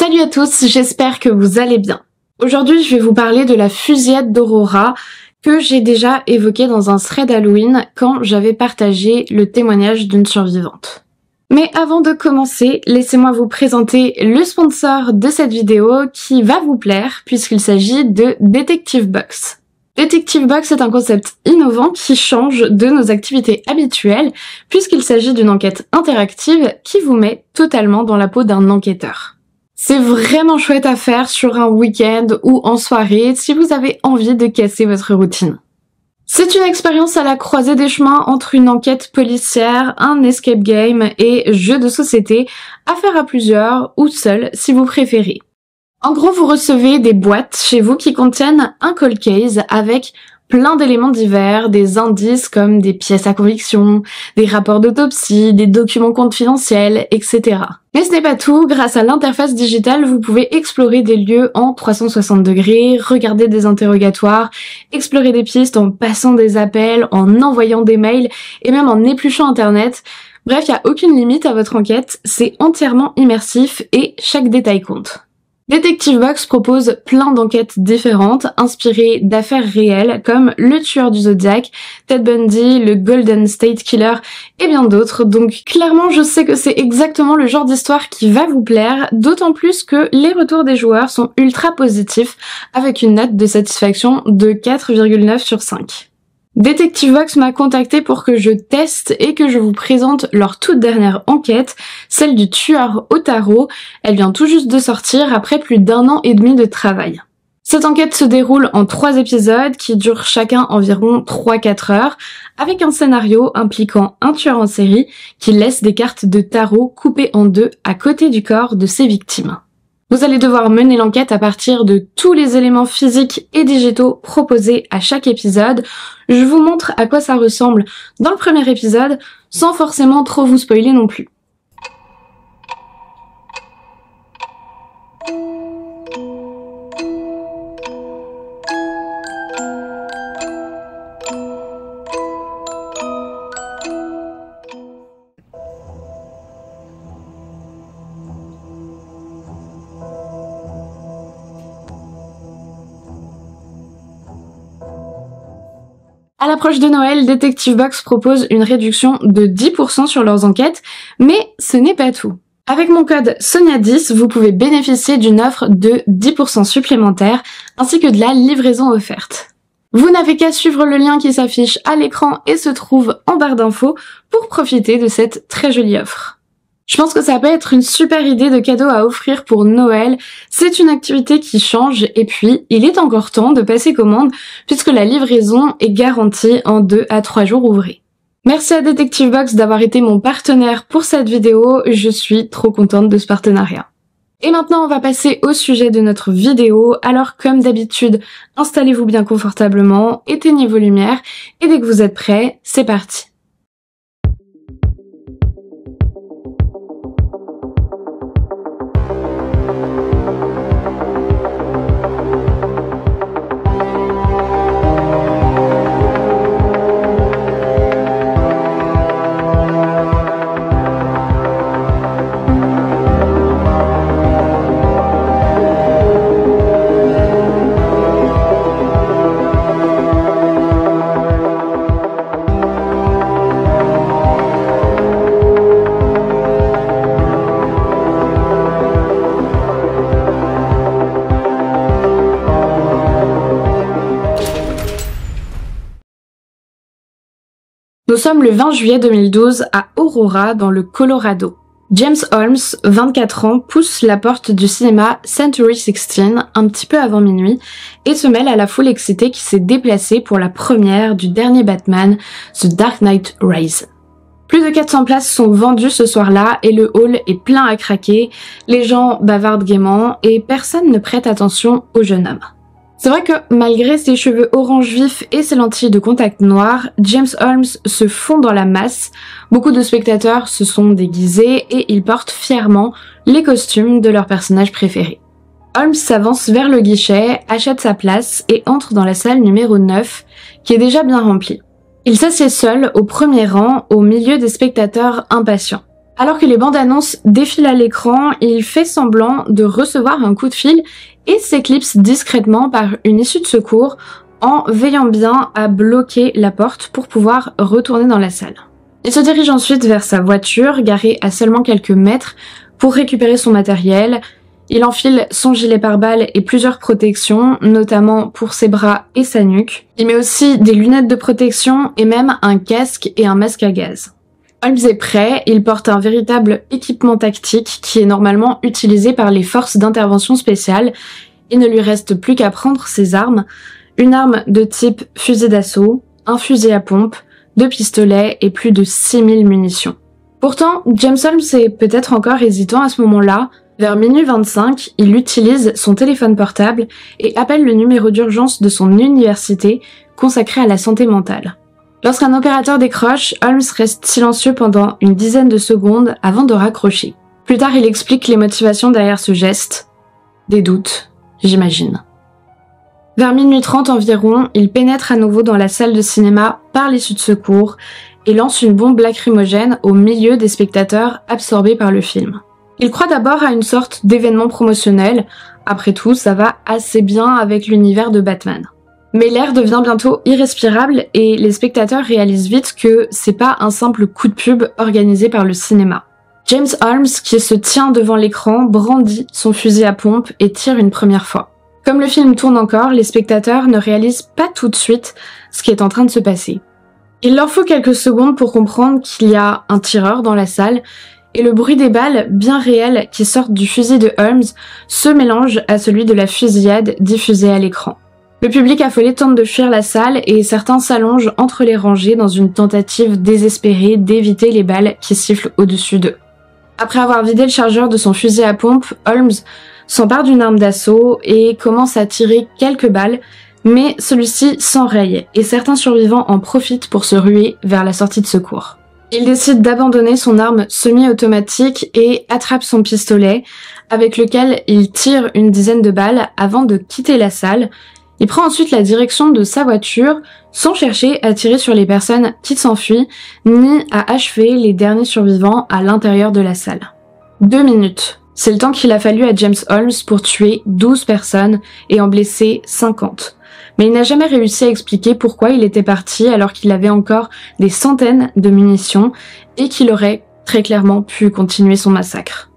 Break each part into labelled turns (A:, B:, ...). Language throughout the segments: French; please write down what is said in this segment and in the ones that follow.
A: Salut à tous, j'espère que vous allez bien. Aujourd'hui, je vais vous parler de la fusillade d'Aurora que j'ai déjà évoquée dans un thread Halloween quand j'avais partagé le témoignage d'une survivante. Mais avant de commencer, laissez-moi vous présenter le sponsor de cette vidéo qui va vous plaire puisqu'il s'agit de Detective Box. Detective Box est un concept innovant qui change de nos activités habituelles puisqu'il s'agit d'une enquête interactive qui vous met totalement dans la peau d'un enquêteur. C'est vraiment chouette à faire sur un week-end ou en soirée si vous avez envie de casser votre routine. C'est une expérience à la croisée des chemins entre une enquête policière, un escape game et jeu de société à faire à plusieurs ou seul si vous préférez. En gros, vous recevez des boîtes chez vous qui contiennent un cold case avec plein d'éléments divers, des indices comme des pièces à conviction, des rapports d'autopsie, des documents confidentiels, etc. Mais ce n'est pas tout, grâce à l'interface digitale, vous pouvez explorer des lieux en 360 degrés, regarder des interrogatoires, explorer des pistes en passant des appels, en envoyant des mails et même en épluchant internet. Bref, il n'y a aucune limite à votre enquête, c'est entièrement immersif et chaque détail compte. Detective Box propose plein d'enquêtes différentes, inspirées d'affaires réelles comme le tueur du Zodiac, Ted Bundy, le Golden State Killer et bien d'autres. Donc clairement, je sais que c'est exactement le genre d'histoire qui va vous plaire, d'autant plus que les retours des joueurs sont ultra positifs avec une note de satisfaction de 4,9 sur 5. Detective Box m'a contacté pour que je teste et que je vous présente leur toute dernière enquête, celle du tueur au tarot. Elle vient tout juste de sortir après plus d'1 an et demi de travail. Cette enquête se déroule en 3 épisodes qui durent chacun environ 3-4 heures, avec un scénario impliquant un tueur en série qui laisse des cartes de tarot coupées en deux à côté du corps de ses victimes. Vous allez devoir mener l'enquête à partir de tous les éléments physiques et digitaux proposés à chaque épisode. Je vous montre à quoi ça ressemble dans le premier épisode, sans forcément trop vous spoiler non plus. À l'approche de Noël, Detective Box propose une réduction de 10% sur leurs enquêtes, mais ce n'est pas tout. Avec mon code SONIA10, vous pouvez bénéficier d'une offre de 10% supplémentaire, ainsi que de la livraison offerte. Vous n'avez qu'à suivre le lien qui s'affiche à l'écran et se trouve en barre d'infos pour profiter de cette très jolie offre. Je pense que ça peut être une super idée de cadeau à offrir pour Noël. C'est une activité qui change et puis il est encore temps de passer commande puisque la livraison est garantie en 2 à 3 jours ouvrés. Merci à Detective Box d'avoir été mon partenaire pour cette vidéo. Je suis trop contente de ce partenariat. Et maintenant, on va passer au sujet de notre vidéo. Alors, comme d'habitude, installez-vous bien confortablement, éteignez vos lumières et dès que vous êtes prêts, c'est parti. Nous sommes le 20 juillet 2012 à Aurora, dans le Colorado. James Holmes, 24 ans, pousse la porte du cinéma Century 16 un petit peu avant minuit et se mêle à la foule excitée qui s'est déplacée pour la première du dernier Batman, The Dark Knight Rises. Plus de 400 places sont vendues ce soir-là et le hall est plein à craquer, les gens bavardent gaiement et personne ne prête attention au jeune homme. C'est vrai que malgré ses cheveux orange vifs et ses lentilles de contact noires, James Holmes se fond dans la masse. Beaucoup de spectateurs se sont déguisés et ils portent fièrement les costumes de leurs personnages préférés. Holmes s'avance vers le guichet, achète sa place et entre dans la salle numéro 9, qui est déjà bien remplie. Il s'assied seul au premier rang, au milieu des spectateurs impatients. Alors que les bandes annonces défilent à l'écran, il fait semblant de recevoir un coup de fil et s'éclipse discrètement par une issue de secours en veillant bien à bloquer la porte pour pouvoir retourner dans la salle. Il se dirige ensuite vers sa voiture, garée à seulement quelques mètres, pour récupérer son matériel. Il enfile son gilet pare-balles et plusieurs protections, notamment pour ses bras et sa nuque. Il met aussi des lunettes de protection et même un casque et un masque à gaz. Holmes est prêt, il porte un véritable équipement tactique qui est normalement utilisé par les forces d'intervention spéciales. Il ne lui reste plus qu'à prendre ses armes, une arme de type fusil d'assaut, un fusil à pompe, 2 pistolets et plus de 6000 munitions. Pourtant, James Holmes est peut-être encore hésitant à ce moment-là. Vers minuit 25, il utilise son téléphone portable et appelle le numéro d'urgence de son université consacré à la santé mentale. Lorsqu'un opérateur décroche, Holmes reste silencieux pendant une dizaine de secondes avant de raccrocher. Plus tard, il explique les motivations derrière ce geste. Des doutes, j'imagine. Vers minuit 30 environ, il pénètre à nouveau dans la salle de cinéma par l'issue de secours et lance une bombe lacrymogène au milieu des spectateurs absorbés par le film. Il croit d'abord à une sorte d'événement promotionnel. Après tout, ça va assez bien avec l'univers de Batman. Mais l'air devient bientôt irrespirable et les spectateurs réalisent vite que c'est pas un simple coup de pub organisé par le cinéma. James Holmes, qui se tient devant l'écran, brandit son fusil à pompe et tire une première fois. Comme le film tourne encore, les spectateurs ne réalisent pas tout de suite ce qui est en train de se passer. Il leur faut quelques secondes pour comprendre qu'il y a un tireur dans la salle et le bruit des balles bien réelles qui sortent du fusil de Holmes se mélange à celui de la fusillade diffusée à l'écran. Le public affolé tente de fuir la salle et certains s'allongent entre les rangées dans une tentative désespérée d'éviter les balles qui sifflent au-dessus d'eux. Après avoir vidé le chargeur de son fusil à pompe, Holmes s'empare d'une arme d'assaut et commence à tirer quelques balles, mais celui-ci s'enraye et certains survivants en profitent pour se ruer vers la sortie de secours. Il décide d'abandonner son arme semi-automatique et attrape son pistolet, avec lequel il tire une dizaine de balles avant de quitter la salle. Il prend ensuite la direction de sa voiture, sans chercher à tirer sur les personnes qui s'enfuient, ni à achever les derniers survivants à l'intérieur de la salle. 2 minutes. C'est le temps qu'il a fallu à James Holmes pour tuer 12 personnes et en blesser 50. Mais il n'a jamais réussi à expliquer pourquoi il était parti alors qu'il avait encore des centaines de munitions et qu'il aurait très clairement pu continuer son massacre.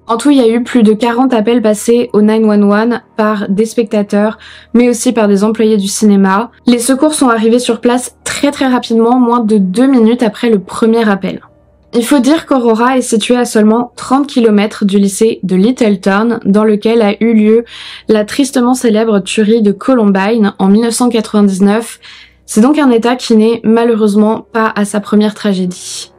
A: En tout, il y a eu plus de 40 appels passés au 911 par des spectateurs, mais aussi par des employés du cinéma. Les secours sont arrivés sur place très rapidement, moins de 2 minutes après le premier appel. Il faut dire qu'Aurora est située à seulement 30 km du lycée de Littleton, dans lequel a eu lieu la tristement célèbre tuerie de Columbine en 1999. C'est donc un état qui n'est malheureusement pas à sa première tragédie.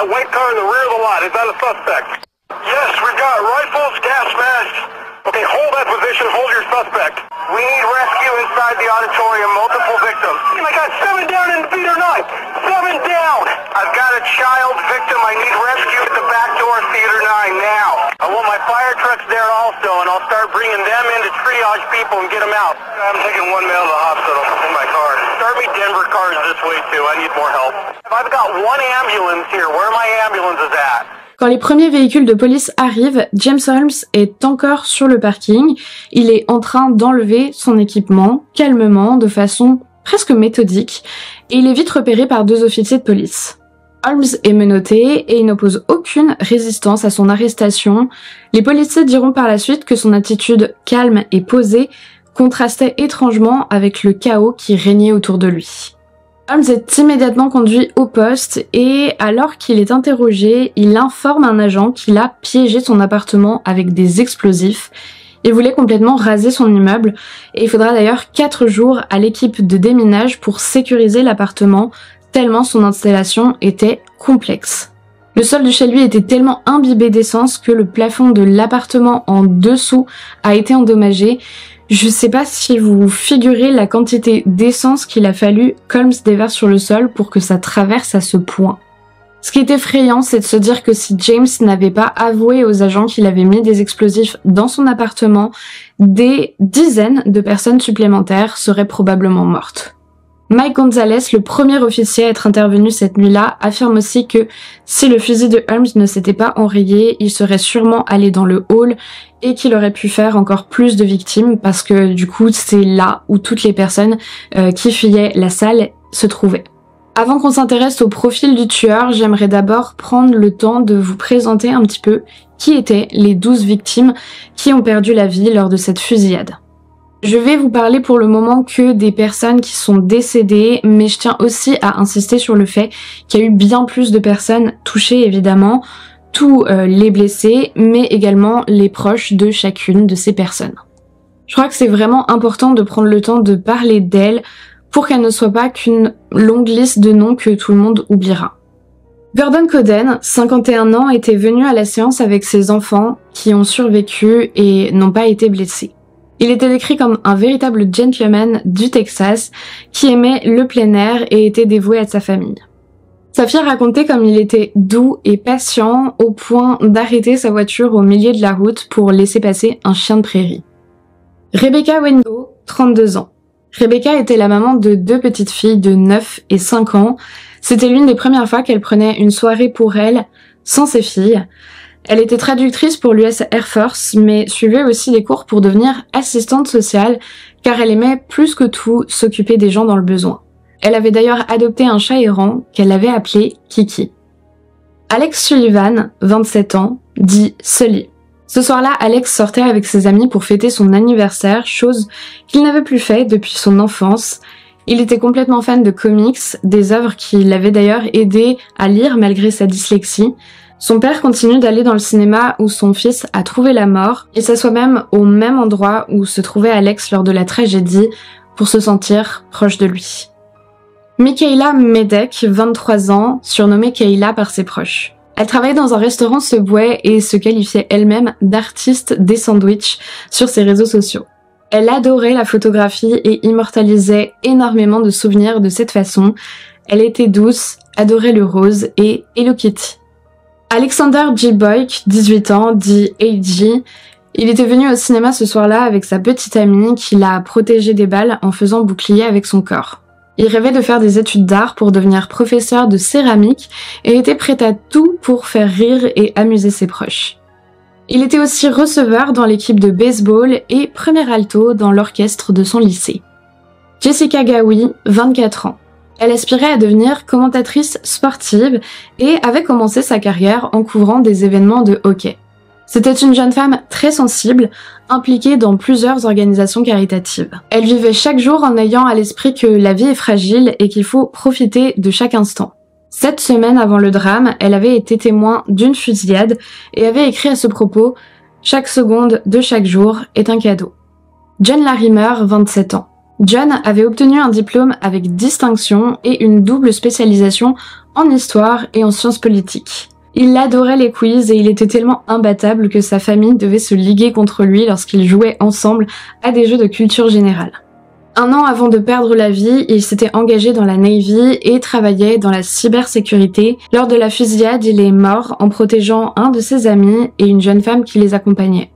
B: White car in the rear of the lot. Is that a suspect? Yes, we've got rifles, gas masks. Okay, hold that position. Hold your suspect. We need rescue inside the auditorium. Multiple victims. I got 7 down in theater 9. 7 down. I've got a child victim. I need rescue at the back door of theater 9 now. I want my fire trucks there also, and I'll start bringing them in to triage people and get them out. I'm taking one man to the hospital in my car. Start me Denver cars this way too. I need more help. I've got one ambulance here. Where my ambulance is at?
A: Quand les premiers véhicules de police arrivent, James Holmes est encore sur le parking. Il est en train d'enlever son équipement, calmement, de façon presque méthodique, et il est vite repéré par 2 officiers de police. Holmes est menotté et il n'oppose aucune résistance à son arrestation. Les policiers diront par la suite que son attitude calme et posée contrastait étrangement avec le chaos qui régnait autour de lui. Holmes est immédiatement conduit au poste et alors qu'il est interrogé, il informe un agent qu'il a piégé son appartement avec des explosifs. Il voulait complètement raser son immeuble et il faudra d'ailleurs 4 jours à l'équipe de déminage pour sécuriser l'appartement tellement son installation était complexe. Le sol de chez lui était tellement imbibé d'essence que le plafond de l'appartement en dessous a été endommagé. Je sais pas si vous figurez la quantité d'essence qu'il a fallu qu'Holmes déverse sur le sol pour que ça traverse à ce point. Ce qui est effrayant, c'est de se dire que si James n'avait pas avoué aux agents qu'il avait mis des explosifs dans son appartement, des dizaines de personnes supplémentaires seraient probablement mortes. Mike Gonzalez, le premier officier à être intervenu cette nuit-là, affirme aussi que si le fusil de Holmes ne s'était pas enrayé, il serait sûrement allé dans le hall et qu'il aurait pu faire encore plus de victimes parce que du coup c'est là où toutes les personnes qui fuyaient la salle se trouvaient. Avant qu'on s'intéresse au profil du tueur, j'aimerais d'abord prendre le temps de vous présenter un petit peu qui étaient les 12 victimes qui ont perdu la vie lors de cette fusillade. Je vais vous parler pour le moment que des personnes qui sont décédées, mais je tiens aussi à insister sur le fait qu'il y a eu bien plus de personnes touchées évidemment, tous les blessés, mais également les proches de chacune de ces personnes. Je crois que c'est vraiment important de prendre le temps de parler d'elles pour qu'elle ne soit pas qu'une longue liste de noms que tout le monde oubliera. Gordon Cowden, 51 ans, était venu à la séance avec ses enfants qui ont survécu et n'ont pas été blessés. Il était décrit comme un véritable gentleman du Texas qui aimait le plein air et était dévoué à sa famille. Sa fille racontait comme il était doux et patient au point d'arrêter sa voiture au milieu de la route pour laisser passer un chien de prairie. Rebecca Wengo, 32 ans. Rebecca était la maman de 2 petites filles de 9 et 5 ans. C'était l'une des premières fois qu'elle prenait une soirée pour elle, sans ses filles. Elle était traductrice pour l'US Air Force, mais suivait aussi des cours pour devenir assistante sociale, car elle aimait plus que tout s'occuper des gens dans le besoin. Elle avait d'ailleurs adopté un chat errant qu'elle avait appelé Kiki. Alex Sullivan, 27 ans, dit Sully. Ce soir-là, Alex sortait avec ses amis pour fêter son anniversaire, chose qu'il n'avait plus fait depuis son enfance. Il était complètement fan de comics, des œuvres qui l'avaient d'ailleurs aidé à lire malgré sa dyslexie. Son père continue d'aller dans le cinéma où son fils a trouvé la mort et s'assoit même au même endroit où se trouvait Alex lors de la tragédie pour se sentir proche de lui. Michaela Medek, 23 ans, surnommée Kayla par ses proches. Elle travaillait dans un restaurant Subway et se qualifiait elle-même d'artiste des sandwichs sur ses réseaux sociaux. Elle adorait la photographie et immortalisait énormément de souvenirs de cette façon. Elle était douce, adorait le rose et Hello Kitty. Alexander J. Boyk, 18 ans, dit AG. Il était venu au cinéma ce soir-là avec sa petite amie qui l'a protégé des balles en faisant bouclier avec son corps. Il rêvait de faire des études d'art pour devenir professeur de céramique et était prêt à tout pour faire rire et amuser ses proches. Il était aussi receveur dans l'équipe de baseball et premier alto dans l'orchestre de son lycée. Jessica Gawi, 24 ans. Elle aspirait à devenir commentatrice sportive et avait commencé sa carrière en couvrant des événements de hockey. C'était une jeune femme très sensible, impliquée dans plusieurs organisations caritatives. Elle vivait chaque jour en ayant à l'esprit que la vie est fragile et qu'il faut profiter de chaque instant. 7 semaines avant le drame, elle avait été témoin d'une fusillade et avait écrit à ce propos « Chaque seconde de chaque jour est un cadeau ». John Larimer, 27 ans. John avait obtenu un diplôme avec distinction et une double spécialisation en histoire et en sciences politiques. Il adorait les quiz et il était tellement imbattable que sa famille devait se liguer contre lui lorsqu'ils jouaient ensemble à des jeux de culture générale. 1 an avant de perdre la vie, il s'était engagé dans la Navy et travaillait dans la cybersécurité. Lors de la fusillade, il est mort en protégeant un de ses amis et une jeune femme qui les accompagnait.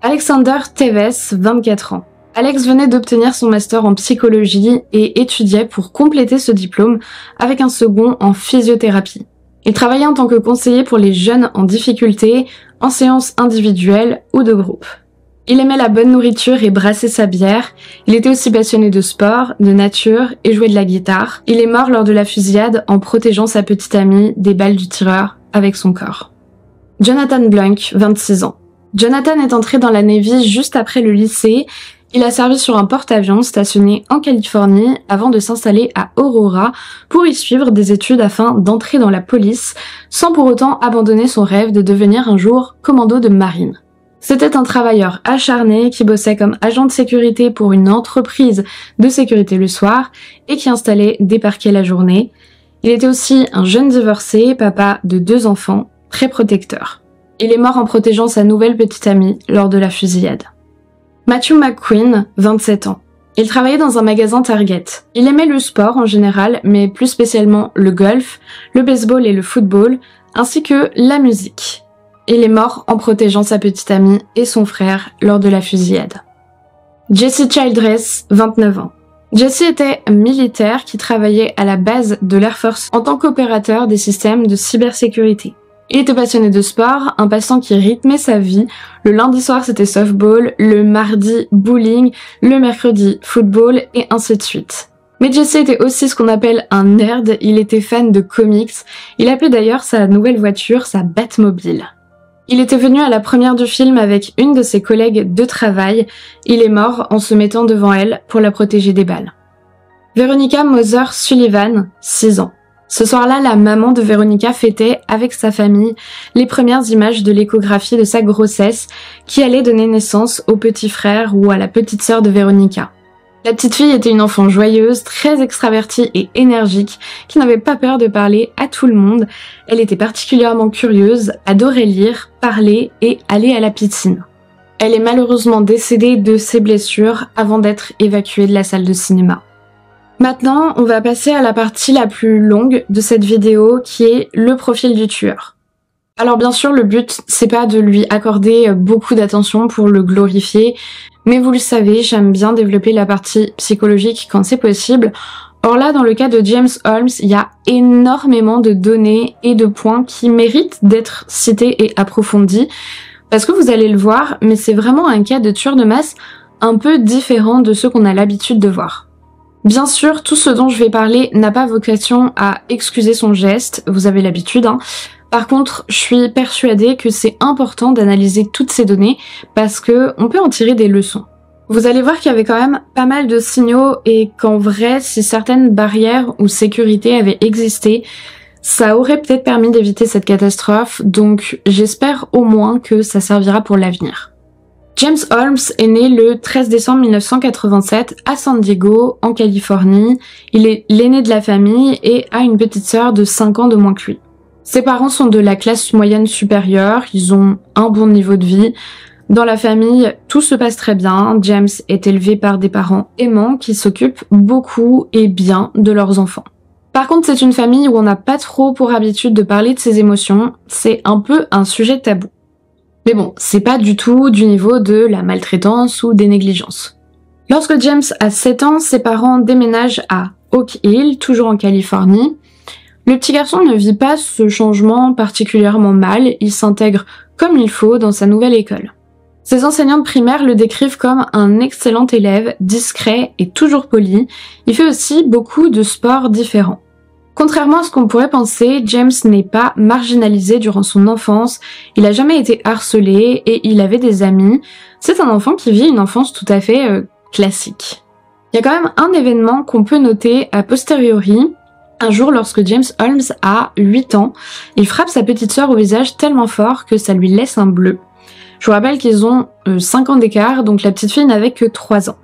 A: Alexander Teves, 24 ans. Alex venait d'obtenir son master en psychologie et étudiait pour compléter ce diplôme avec un second en physiothérapie. Il travaillait en tant que conseiller pour les jeunes en difficulté, en séances individuelles ou de groupe. Il aimait la bonne nourriture et brasser sa bière. Il était aussi passionné de sport, de nature et jouait de la guitare. Il est mort lors de la fusillade en protégeant sa petite amie des balles du tireur avec son corps. Jonathan Blunk, 26 ans. Jonathan est entré dans la Navy juste après le lycée. Il a servi sur un porte-avions stationné en Californie avant de s'installer à Aurora pour y suivre des études afin d'entrer dans la police, sans pour autant abandonner son rêve de devenir un jour commando de marine. C'était un travailleur acharné qui bossait comme agent de sécurité pour une entreprise de sécurité le soir et qui installait des parquets la journée. Il était aussi un jeune divorcé, papa de 2 enfants, très protecteur. Il est mort en protégeant sa nouvelle petite amie lors de la fusillade. Matthew McQueen, 27 ans. Il travaillait dans un magasin Target. Il aimait le sport en général, mais plus spécialement le golf, le baseball et le football, ainsi que la musique. Il est mort en protégeant sa petite amie et son frère lors de la fusillade. Jesse Childress, 29 ans. Jesse était militaire qui travaillait à la base de l'Air Force en tant qu'opérateur des systèmes de cybersécurité. Il était passionné de sport, un passe-temps qui rythmait sa vie. Le lundi soir, c'était softball, le mardi, bowling, le mercredi, football, et ainsi de suite. Mais Jesse était aussi ce qu'on appelle un nerd, il était fan de comics. Il appelait d'ailleurs sa nouvelle voiture sa Batmobile. Il était venu à la première du film avec une de ses collègues de travail. Il est mort en se mettant devant elle pour la protéger des balles. Veronica Moser Sullivan, 6 ans. Ce soir-là, la maman de Veronica fêtait avec sa famille les premières images de l'échographie de sa grossesse qui allait donner naissance au petit frère ou à la petite sœur de Veronica. La petite fille était une enfant joyeuse, très extravertie et énergique, qui n'avait pas peur de parler à tout le monde. Elle était particulièrement curieuse, adorait lire, parler et aller à la piscine. Elle est malheureusement décédée de ses blessures avant d'être évacuée de la salle de cinéma. Maintenant, on va passer à la partie la plus longue de cette vidéo qui est le profil du tueur. Alors bien sûr, le but, c'est pas de lui accorder beaucoup d'attention pour le glorifier, mais vous le savez, j'aime bien développer la partie psychologique quand c'est possible. Or là, dans le cas de James Holmes, il y a énormément de données et de points qui méritent d'être cités et approfondis, parce que vous allez le voir, mais c'est vraiment un cas de tueur de masse un peu différent de ceux qu'on a l'habitude de voir. Bien sûr, tout ce dont je vais parler n'a pas vocation à excuser son geste, vous avez l'habitude, hein. Par contre, je suis persuadée que c'est important d'analyser toutes ces données parce que on peut en tirer des leçons. Vous allez voir qu'il y avait quand même pas mal de signaux et qu'en vrai, si certaines barrières ou sécurités avaient existé, ça aurait peut-être permis d'éviter cette catastrophe, donc j'espère au moins que ça servira pour l'avenir. James Holmes est né le 13 décembre 1987 à San Diego, en Californie. Il est l'aîné de la famille et a une petite sœur de 5 ans de moins que lui. Ses parents sont de la classe moyenne supérieure, ils ont un bon niveau de vie. Dans la famille, tout se passe très bien. James est élevé par des parents aimants qui s'occupent beaucoup et bien de leurs enfants. Par contre, c'est une famille où on n'a pas trop pour habitude de parler de ses émotions, c'est un peu un sujet tabou. Mais bon, c'est pas du tout du niveau de la maltraitance ou des négligences. Lorsque James a 7 ans, ses parents déménagent à Oak Hill, toujours en Californie. Le petit garçon ne vit pas ce changement particulièrement mal, il s'intègre comme il faut dans sa nouvelle école. Ses enseignantes primaires le décrivent comme un excellent élève, discret et toujours poli. Il fait aussi beaucoup de sports différents. Contrairement à ce qu'on pourrait penser, James n'est pas marginalisé durant son enfance, il a jamais été harcelé et il avait des amis. C'est un enfant qui vit une enfance tout à fait classique. Il y a quand même un événement qu'on peut noter a posteriori. Un jour, lorsque James Holmes a 8 ans, il frappe sa petite sœur au visage tellement fort que ça lui laisse un bleu. Je vous rappelle qu'ils ont 5 ans d'écart, donc la petite fille n'avait que 3 ans.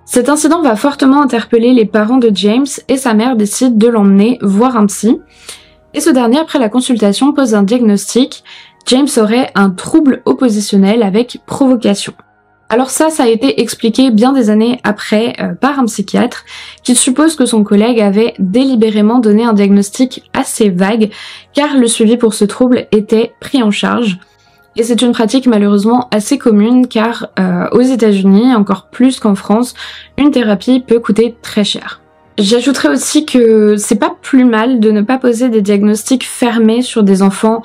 A: Cet incident va fortement interpeller les parents de James et sa mère décide de l'emmener voir un psy. Et ce dernier, après la consultation, pose un diagnostic. James aurait un trouble oppositionnel avec provocation. Alors ça a été expliqué bien des années après par un psychiatre qui suppose que son collègue avait délibérément donné un diagnostic assez vague car le suivi pour ce trouble était pris en charge. Et c'est une pratique malheureusement assez commune car aux États-Unis, encore plus qu'en France, une thérapie peut coûter très cher. J'ajouterais aussi que c'est pas plus mal de ne pas poser des diagnostics fermés sur des enfants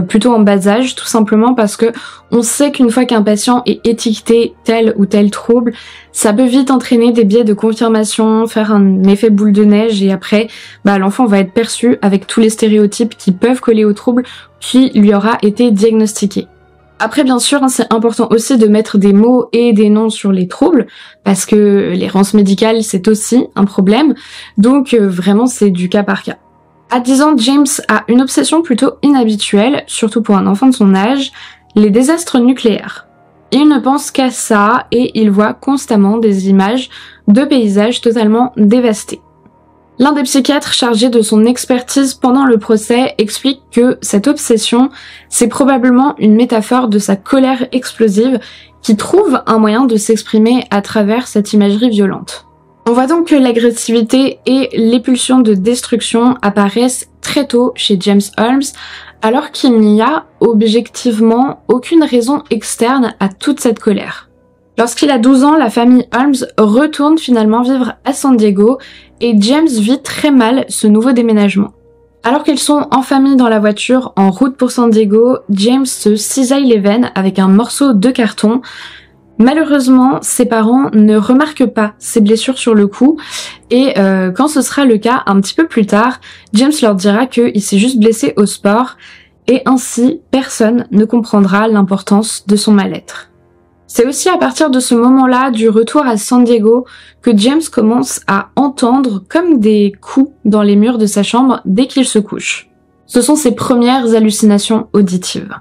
A: plutôt en bas âge, tout simplement parce que on sait qu'une fois qu'un patient est étiqueté tel ou tel trouble, ça peut vite entraîner des biais de confirmation, faire un effet boule de neige et après, l'enfant va être perçu avec tous les stéréotypes qui peuvent coller au trouble qui lui aura été diagnostiqué. Après, bien sûr, c'est important aussi de mettre des mots et des noms sur les troubles, parce que l'errance médicale, c'est aussi un problème, donc vraiment, c'est du cas par cas. À 10 ans, James a une obsession plutôt inhabituelle, surtout pour un enfant de son âge, les désastres nucléaires. Il ne pense qu'à ça et il voit constamment des images de paysages totalement dévastés. L'un des psychiatres chargés de son expertise pendant le procès explique que cette obsession, c'est probablement une métaphore de sa colère explosive qui trouve un moyen de s'exprimer à travers cette imagerie violente. On voit donc que l'agressivité et les pulsions de destruction apparaissent très tôt chez James Holmes, alors qu'il n'y a objectivement aucune raison externe à toute cette colère. Lorsqu'il a 12 ans, la famille Holmes retourne finalement vivre à San Diego et James vit très mal ce nouveau déménagement. Alors qu'ils sont en famille dans la voiture en route pour San Diego, James se cisaille les veines avec un morceau de carton. Malheureusement, ses parents ne remarquent pas ces blessures sur le coup et quand ce sera le cas un petit peu plus tard, James leur dira qu'il s'est juste blessé au sport et ainsi personne ne comprendra l'importance de son mal-être. C'est aussi à partir de ce moment-là, du retour à San Diego, que James commence à entendre comme des coups dans les murs de sa chambre dès qu'il se couche. Ce sont ses premières hallucinations auditives.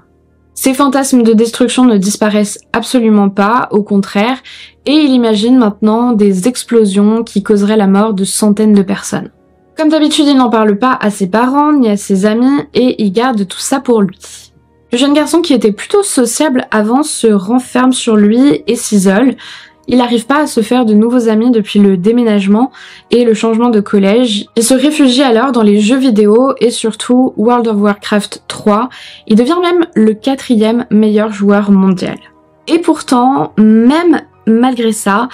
A: Ces fantasmes de destruction ne disparaissent absolument pas, au contraire, et il imagine maintenant des explosions qui causeraient la mort de centaines de personnes. Comme d'habitude, il n'en parle pas à ses parents ni à ses amis et il garde tout ça pour lui. Le jeune garçon qui était plutôt sociable avant se renferme sur lui et s'isole. Il n'arrive pas à se faire de nouveaux amis depuis le déménagement et le changement de collège. Il se réfugie alors dans les jeux vidéo et surtout World of Warcraft 3. Il devient même le 4e meilleur joueur mondial. Et pourtant, même malgré ça,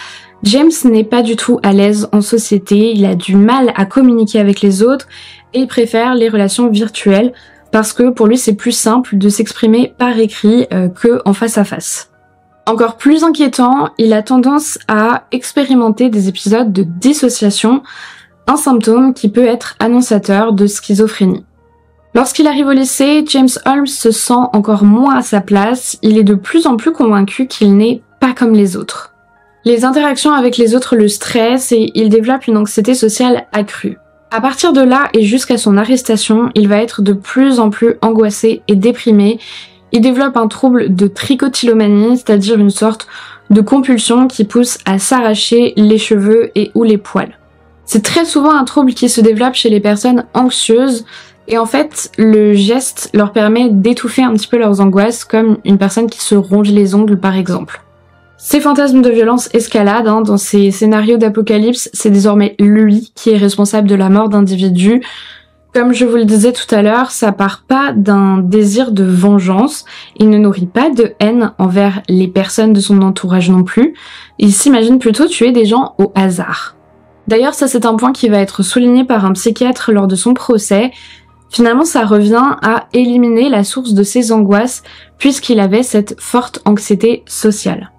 A: James n'est pas du tout à l'aise en société, il a du mal à communiquer avec les autres et il préfère les relations virtuelles parce que pour lui c'est plus simple de s'exprimer par écrit que en face à face. Encore plus inquiétant, il a tendance à expérimenter des épisodes de dissociation, un symptôme qui peut être annonciateur de schizophrénie. Lorsqu'il arrive au lycée, James Holmes se sent encore moins à sa place, il est de plus en plus convaincu qu'il n'est pas comme les autres. Les interactions avec les autres le stressent et il développe une anxiété sociale accrue. À partir de là et jusqu'à son arrestation, il va être de plus en plus angoissé et déprimé. Il développe un trouble de trichotillomanie, c'est-à-dire une sorte de compulsion qui pousse à s'arracher les cheveux et ou les poils. C'est très souvent un trouble qui se développe chez les personnes anxieuses et en fait, le geste leur permet d'étouffer un petit peu leurs angoisses comme une personne qui se ronge les ongles par exemple. Ces fantasmes de violence escaladent, dans ces scénarios d'apocalypse, c'est désormais lui qui est responsable de la mort d'individus. Comme je vous le disais tout à l'heure, ça part pas d'un désir de vengeance, il ne nourrit pas de haine envers les personnes de son entourage non plus, il s'imagine plutôt tuer des gens au hasard. D'ailleurs, ça c'est un point qui va être souligné par un psychiatre lors de son procès. Finalement, ça revient à éliminer la source de ses angoisses, puisqu'il avait cette forte anxiété sociale.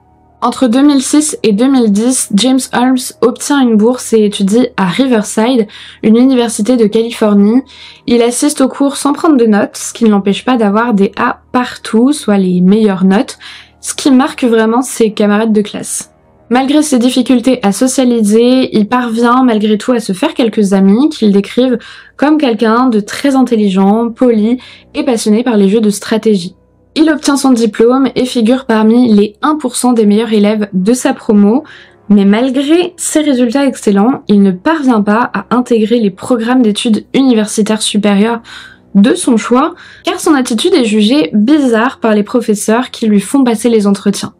A: Entre 2006 et 2010, James Holmes obtient une bourse et étudie à Riverside, une université de Californie. Il assiste aux cours sans prendre de notes, ce qui ne l'empêche pas d'avoir des A partout, soit les meilleures notes, ce qui marque vraiment ses camarades de classe. Malgré ses difficultés à socialiser, il parvient malgré tout à se faire quelques amis qu'il décrivent comme quelqu'un de très intelligent, poli et passionné par les jeux de stratégie. Il obtient son diplôme et figure parmi les 1% des meilleurs élèves de sa promo, mais malgré ses résultats excellents, il ne parvient pas à intégrer les programmes d'études universitaires supérieures de son choix, car son attitude est jugée bizarre par les professeurs qui lui font passer les entretiens.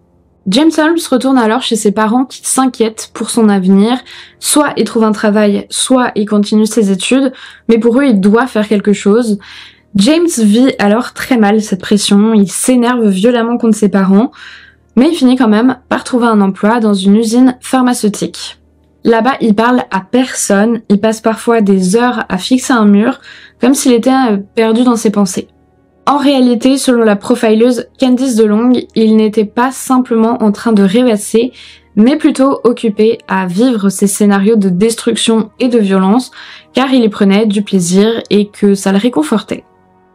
A: James Holmes retourne alors chez ses parents qui s'inquiètent pour son avenir, soit il trouve un travail, soit il continue ses études, mais pour eux il doit faire quelque chose. James vit alors très mal cette pression, il s'énerve violemment contre ses parents, mais il finit quand même par trouver un emploi dans une usine pharmaceutique. Là-bas, il parle à personne, il passe parfois des heures à fixer un mur, comme s'il était perdu dans ses pensées. En réalité, selon la profileuse Candice DeLong, il n'était pas simplement en train de rêvasser, mais plutôt occupé à vivre ces scénarios de destruction et de violence, car il y prenait du plaisir et que ça le réconfortait.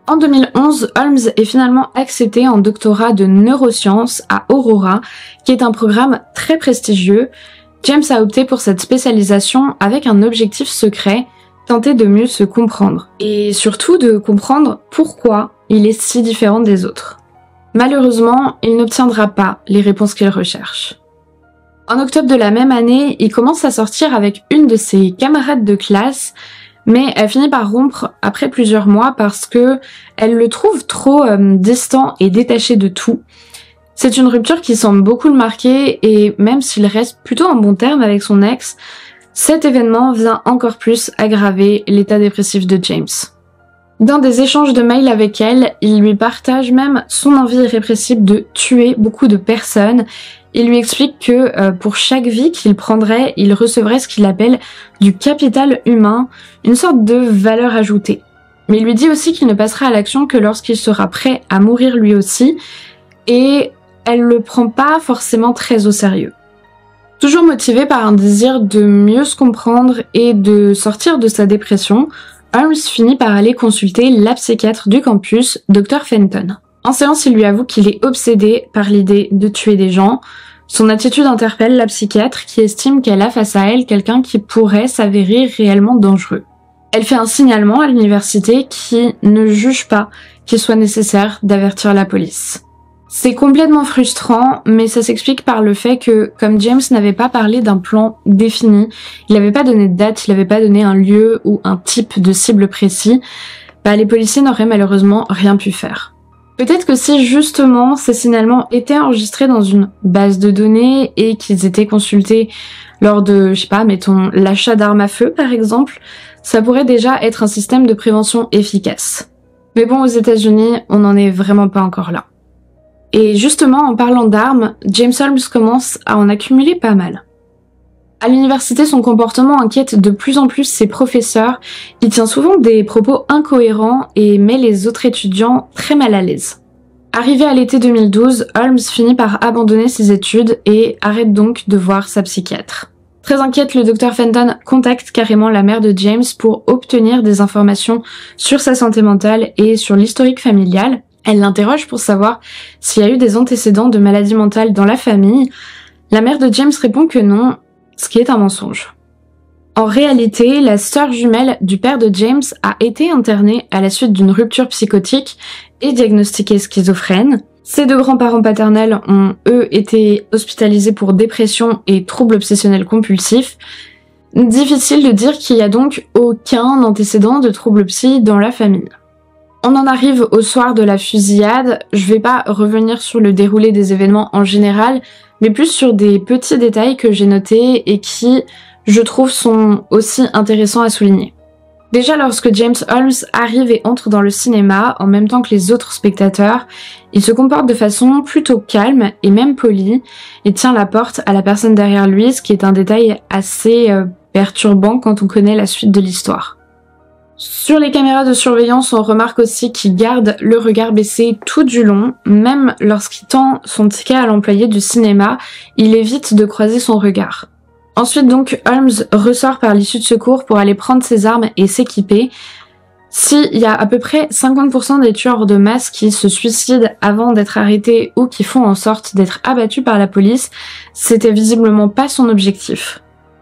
A: En 2011, Holmes est finalement accepté en doctorat de neurosciences à Aurora, qui est un programme très prestigieux. James a opté pour cette spécialisation avec un objectif secret, tenter de mieux se comprendre. Et surtout de comprendre pourquoi il est si différent des autres. Malheureusement, il n'obtiendra pas les réponses qu'il recherche. En octobre de la même année, il commence à sortir avec une de ses camarades de classe, mais elle finit par rompre après plusieurs mois parce que elle le trouve trop distant et détaché de tout. C'est une rupture qui semble beaucoup le marquer et même s'il reste plutôt en bon terme avec son ex, cet événement vient encore plus aggraver l'état dépressif de James. Dans des échanges de mails avec elle, il lui partage même son envie irrépressible de tuer beaucoup de personnes. Il lui explique que pour chaque vie qu'il prendrait, il recevrait ce qu'il appelle du capital humain, une sorte de valeur ajoutée. Mais il lui dit aussi qu'il ne passera à l'action que lorsqu'il sera prêt à mourir lui aussi, et elle le prend pas forcément très au sérieux. Toujours motivée par un désir de mieux se comprendre et de sortir de sa dépression, Holmes finit par aller consulter la psychiatre du campus, Dr. Fenton. En séance, il lui avoue qu'il est obsédé par l'idée de tuer des gens. Son attitude interpelle la psychiatre qui estime qu'elle a face à elle quelqu'un qui pourrait s'avérer réellement dangereux. Elle fait un signalement à l'université qui ne juge pas qu'il soit nécessaire d'avertir la police. C'est complètement frustrant, mais ça s'explique par le fait que, comme James n'avait pas parlé d'un plan défini, il n'avait pas donné de date, il n'avait pas donné un lieu ou un type de cible précis, les policiers n'auraient malheureusement rien pu faire. Peut-être que si justement ces signalements étaient enregistrés dans une base de données et qu'ils étaient consultés lors de, mettons, l'achat d'armes à feu par exemple, ça pourrait déjà être un système de prévention efficace. Mais bon, aux États-Unis, on n'en est vraiment pas encore là. Et justement, en parlant d'armes, James Holmes commence à en accumuler pas mal. À l'université, son comportement inquiète de plus en plus ses professeurs. Il tient souvent des propos incohérents et met les autres étudiants très mal à l'aise. Arrivé à l'été 2012, Holmes finit par abandonner ses études et arrête donc de voir sa psychiatre. Très inquiète, le Dr. Fenton contacte carrément la mère de James pour obtenir des informations sur sa santé mentale et sur l'historique familial. Elle l'interroge pour savoir s'il y a eu des antécédents de maladies mentales dans la famille. La mère de James répond que non, ce qui est un mensonge. En réalité, la sœur jumelle du père de James a été internée à la suite d'une rupture psychotique et diagnostiquée schizophrène. Ses deux grands-parents paternels ont, eux, été hospitalisés pour dépression et troubles obsessionnels compulsifs. Difficile de dire qu'il y a donc aucun antécédent de troubles psy dans la famille. On en arrive au soir de la fusillade. Je vais pas revenir sur le déroulé des événements en général, mais plus sur des petits détails que j'ai notés et qui, je trouve, sont aussi intéressants à souligner. Déjà, lorsque James Holmes arrive et entre dans le cinéma, en même temps que les autres spectateurs, il se comporte de façon plutôt calme et même polie, et tient la porte à la personne derrière lui, ce qui est un détail assez perturbant quand on connaît la suite de l'histoire. Sur les caméras de surveillance, on remarque aussi qu'il garde le regard baissé tout du long, même lorsqu'il tend son ticket à l'employé du cinéma, il évite de croiser son regard. Ensuite donc, Holmes ressort par l'issue de secours pour aller prendre ses armes et s'équiper. S'il y a à peu près 50% des tueurs de masse qui se suicident avant d'être arrêtés ou qui font en sorte d'être abattus par la police, c'était visiblement pas son objectif.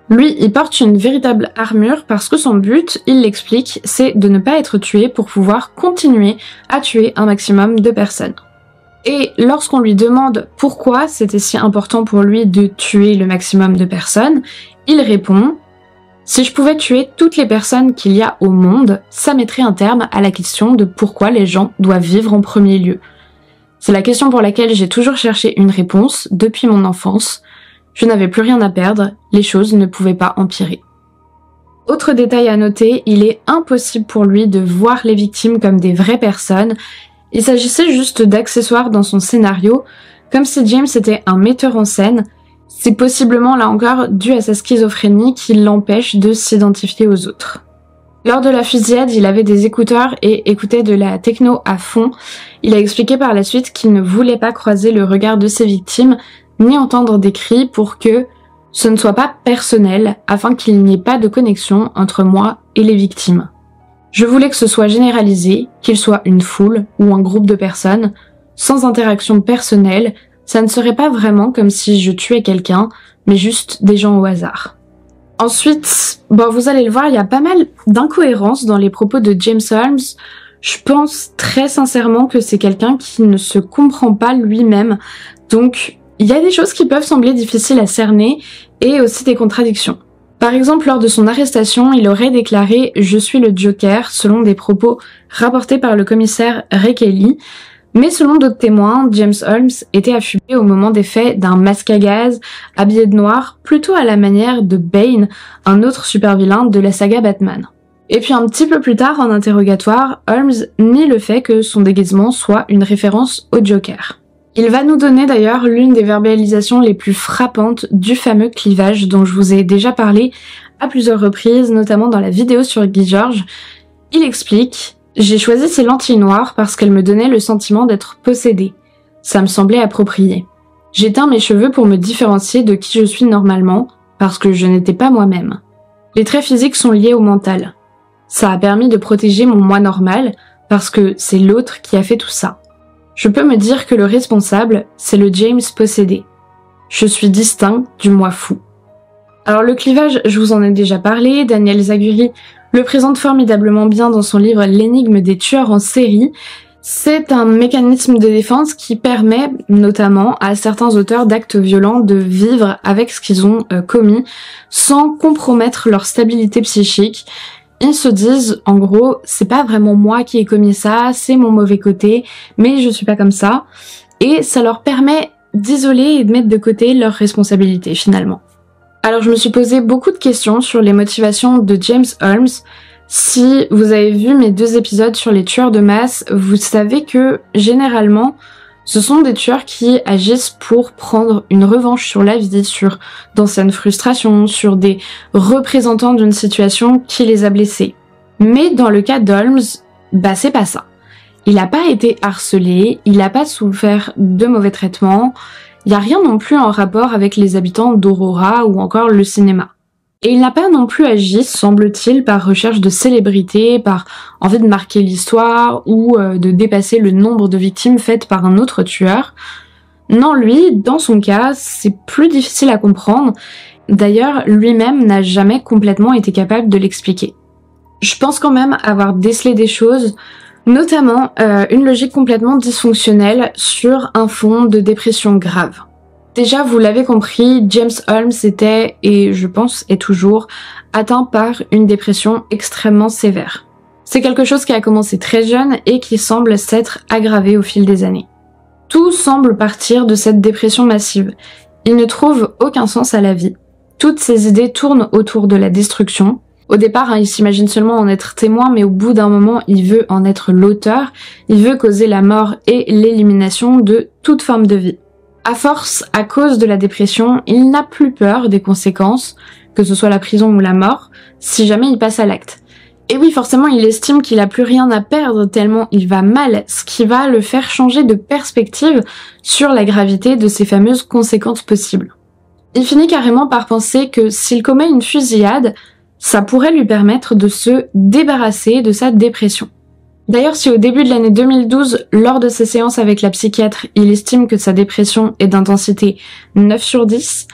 A: Lui, il porte une véritable armure parce que son but, il l'explique, c'est de ne pas être tué pour pouvoir continuer à tuer un maximum de personnes. Et lorsqu'on lui demande pourquoi c'était si important pour lui de tuer le maximum de personnes, il répond « Si je pouvais tuer toutes les personnes qu'il y a au monde, ça mettrait un terme à la question de pourquoi les gens doivent vivre en premier lieu. C'est la question pour laquelle j'ai toujours cherché une réponse depuis mon enfance. Je n'avais plus rien à perdre, les choses ne pouvaient pas empirer. » Autre détail à noter, il est impossible pour lui de voir les victimes comme des vraies personnes. Il s'agissait juste d'accessoires dans son scénario, comme si James était un metteur en scène. C'est possiblement là encore dû à sa schizophrénie qui l'empêche de s'identifier aux autres. Lors de la fusillade, il avait des écouteurs et écoutait de la techno à fond. Il a expliqué par la suite qu'il ne voulait pas croiser le regard de ses victimes, ni entendre des cris pour que ce ne soit pas personnel, afin qu'il n'y ait pas de connexion entre moi et les victimes. Je voulais que ce soit généralisé, qu'il soit une foule ou un groupe de personnes, sans interaction personnelle, ça ne serait pas vraiment comme si je tuais quelqu'un, mais juste des gens au hasard. Ensuite, vous allez le voir, il y a pas mal d'incohérences dans les propos de James Holmes. Je pense très sincèrement que c'est quelqu'un qui ne se comprend pas lui-même, donc Il y a des choses qui peuvent sembler difficiles à cerner et aussi des contradictions. Par exemple, lors de son arrestation, il aurait déclaré « Je suis le Joker » selon des propos rapportés par le commissaire Ray Kelly, mais selon d'autres témoins, James Holmes était affublé au moment des faits d'un masque à gaz, habillé de noir, plutôt à la manière de Bane, un autre super-vilain de la saga Batman. Et puis un petit peu plus tard, en interrogatoire, Holmes nie le fait que son déguisement soit une référence au Joker. Il va nous donner d'ailleurs l'une des verbalisations les plus frappantes du fameux clivage dont je vous ai déjà parlé à plusieurs reprises, notamment dans la vidéo sur Guy Georges. Il explique « J'ai choisi ces lentilles noires parce qu'elles me donnaient le sentiment d'être possédée. Ça me semblait approprié. J'ai teint mes cheveux pour me différencier de qui je suis normalement, parce que je n'étais pas moi-même. Les traits physiques sont liés au mental. Ça a permis de protéger mon moi normal, parce que c'est l'autre qui a fait tout ça. Je peux me dire que le responsable, c'est le James possédé. Je suis distinct du moi fou. » Alors le clivage, je vous en ai déjà parlé, Daniel Zaguri le présente formidablement bien dans son livre L'énigme des tueurs en série. C'est un mécanisme de défense qui permet notamment à certains auteurs d'actes violents de vivre avec ce qu'ils ont commis sans compromettre leur stabilité psychique. Ils se disent, en gros, c'est pas vraiment moi qui ai commis ça, c'est mon mauvais côté, mais je suis pas comme ça. Et ça leur permet d'isoler et de mettre de côté leurs responsabilités finalement. Alors je me suis posé beaucoup de questions sur les motivations de James Holmes. Si vous avez vu mes 2 épisodes sur les tueurs de masse, vous savez que généralement, ce sont des tueurs qui agissent pour prendre une revanche sur la vie, sur d'anciennes frustrations, sur des représentants d'une situation qui les a blessés. Mais dans le cas d'Holmes, c'est pas ça. Il n'a pas été harcelé, il n'a pas souffert de mauvais traitements, il n'y a rien non plus en rapport avec les habitants d'Aurora ou encore le cinéma. Et il n'a pas non plus agi, semble-t-il, par recherche de célébrité, par envie de marquer l'histoire ou de dépasser le nombre de victimes faites par un autre tueur. Non, lui, dans son cas, c'est plus difficile à comprendre. D'ailleurs, lui-même n'a jamais complètement été capable de l'expliquer. Je pense quand même avoir décelé des choses, notamment une logique complètement dysfonctionnelle sur un fond de dépression grave. Déjà, vous l'avez compris, James Holmes était, et je pense est toujours, atteint par une dépression extrêmement sévère. C'est quelque chose qui a commencé très jeune et qui semble s'être aggravé au fil des années. Tout semble partir de cette dépression massive. Il ne trouve aucun sens à la vie. Toutes ses idées tournent autour de la destruction. Au départ, il s'imagine seulement en être témoin, mais au bout d'un moment, il veut en être l'auteur. Il veut causer la mort et l'élimination de toute forme de vie. À force, à cause de la dépression, il n'a plus peur des conséquences, que ce soit la prison ou la mort, si jamais il passe à l'acte. Et oui, forcément, il estime qu'il a plus rien à perdre tellement il va mal, ce qui va le faire changer de perspective sur la gravité de ces fameuses conséquences possibles. Il finit carrément par penser que s'il commet une fusillade, ça pourrait lui permettre de se débarrasser de sa dépression. D'ailleurs, si au début de l'année 2012, lors de ses séances avec la psychiatre, il estime que sa dépression est d'intensité 9/10,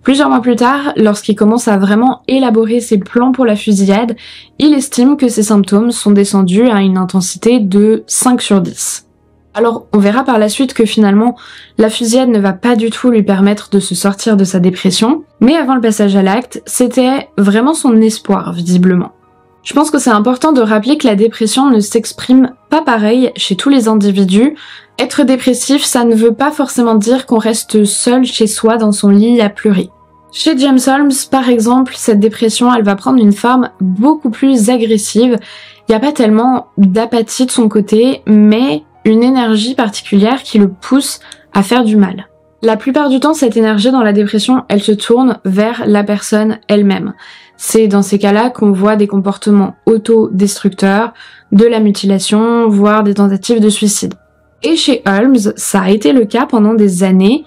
A: plusieurs mois plus tard, lorsqu'il commence à vraiment élaborer ses plans pour la fusillade, il estime que ses symptômes sont descendus à une intensité de 5/10. Alors, on verra par la suite que finalement, la fusillade ne va pas du tout lui permettre de se sortir de sa dépression, mais avant le passage à l'acte, c'était vraiment son espoir, visiblement. Je pense que c'est important de rappeler que la dépression ne s'exprime pas pareil chez tous les individus. Être dépressif, ça ne veut pas forcément dire qu'on reste seul chez soi dans son lit à pleurer. Chez James Holmes, par exemple, cette dépression, elle va prendre une forme beaucoup plus agressive. Il n'y a pas tellement d'apathie de son côté, mais une énergie particulière qui le pousse à faire du mal. La plupart du temps, cette énergie dans la dépression, elle se tourne vers la personne elle-même. C'est dans ces cas-là qu'on voit des comportements autodestructeurs, de la mutilation, voire des tentatives de suicide. Et chez Holmes, ça a été le cas pendant des années,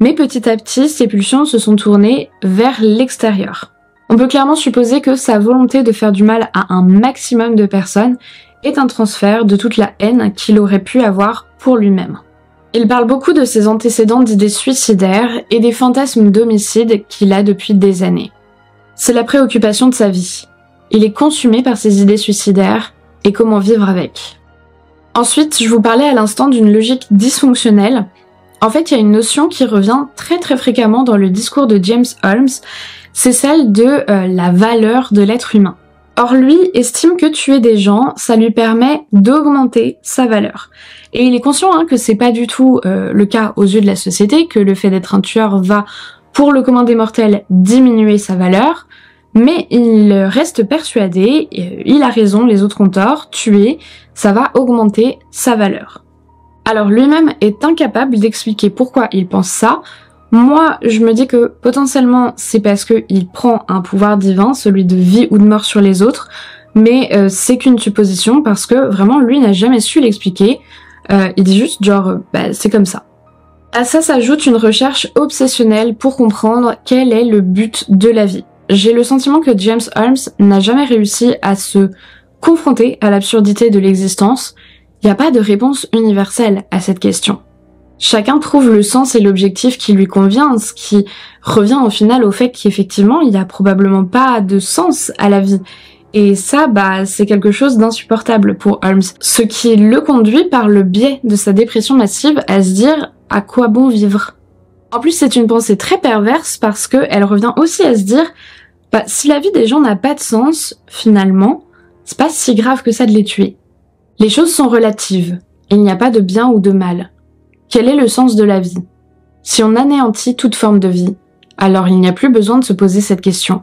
A: mais petit à petit, ces pulsions se sont tournées vers l'extérieur. On peut clairement supposer que sa volonté de faire du mal à un maximum de personnes est un transfert de toute la haine qu'il aurait pu avoir pour lui-même. Il parle beaucoup de ses antécédents d'idées suicidaires et des fantasmes d'homicide qu'il a depuis des années. C'est la préoccupation de sa vie. Il est consumé par ses idées suicidaires et comment vivre avec. Ensuite, je vous parlais à l'instant d'une logique dysfonctionnelle. En fait, il y a une notion qui revient très très fréquemment dans le discours de James Holmes, c'est celle de la valeur de l'être humain. Or lui estime que tuer des gens, ça lui permet d'augmenter sa valeur. Et il est conscient que c'est pas du tout le cas aux yeux de la société, que le fait d'être un tueur va, pour le commun des mortels, diminuer sa valeur, mais il reste persuadé, il a raison, les autres ont tort, tuer, ça va augmenter sa valeur. Alors lui-même est incapable d'expliquer pourquoi il pense ça. Moi, je me dis que potentiellement c'est parce qu'il prend un pouvoir divin, celui de vie ou de mort sur les autres, mais c'est qu'une supposition parce que vraiment lui n'a jamais su l'expliquer. Il dit juste genre c'est comme ça. À ça s'ajoute une recherche obsessionnelle pour comprendre quel est le but de la vie. J'ai le sentiment que James Holmes n'a jamais réussi à se confronter à l'absurdité de l'existence. Il n'y a pas de réponse universelle à cette question. Chacun trouve le sens et l'objectif qui lui convient, ce qui revient au final au fait qu'effectivement, il n'y a probablement pas de sens à la vie. Et ça, c'est quelque chose d'insupportable pour Holmes, ce qui le conduit par le biais de sa dépression massive à se dire « à quoi bon vivre ?» En plus, c'est une pensée très perverse parce qu'elle revient aussi à se dire « si la vie des gens n'a pas de sens, finalement, c'est pas si grave que ça de les tuer. Les choses sont relatives, il n'y a pas de bien ou de mal. Quel est le sens de la vie? Si on anéantit toute forme de vie, alors il n'y a plus besoin de se poser cette question. »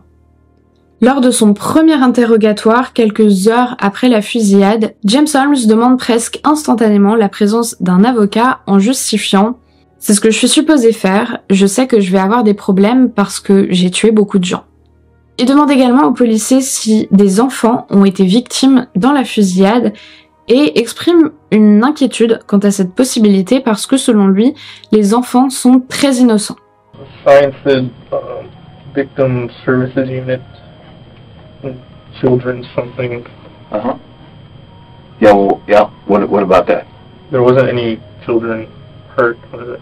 A: Lors de son premier interrogatoire, quelques heures après la fusillade, James Holmes demande presque instantanément la présence d'un avocat en justifiant « C'est ce que je suis supposé faire, je sais que je vais avoir des problèmes parce que j'ai tué beaucoup de gens. » Il demande également aux policiers si des enfants ont été victimes dans la fusillade et exprime une inquiétude quant à cette possibilité parce que selon lui, les enfants sont très innocents.
C: Science victim services unit, children something.
D: Yeah, well, yeah. What about that?
C: There wasn't any children hurt, was it?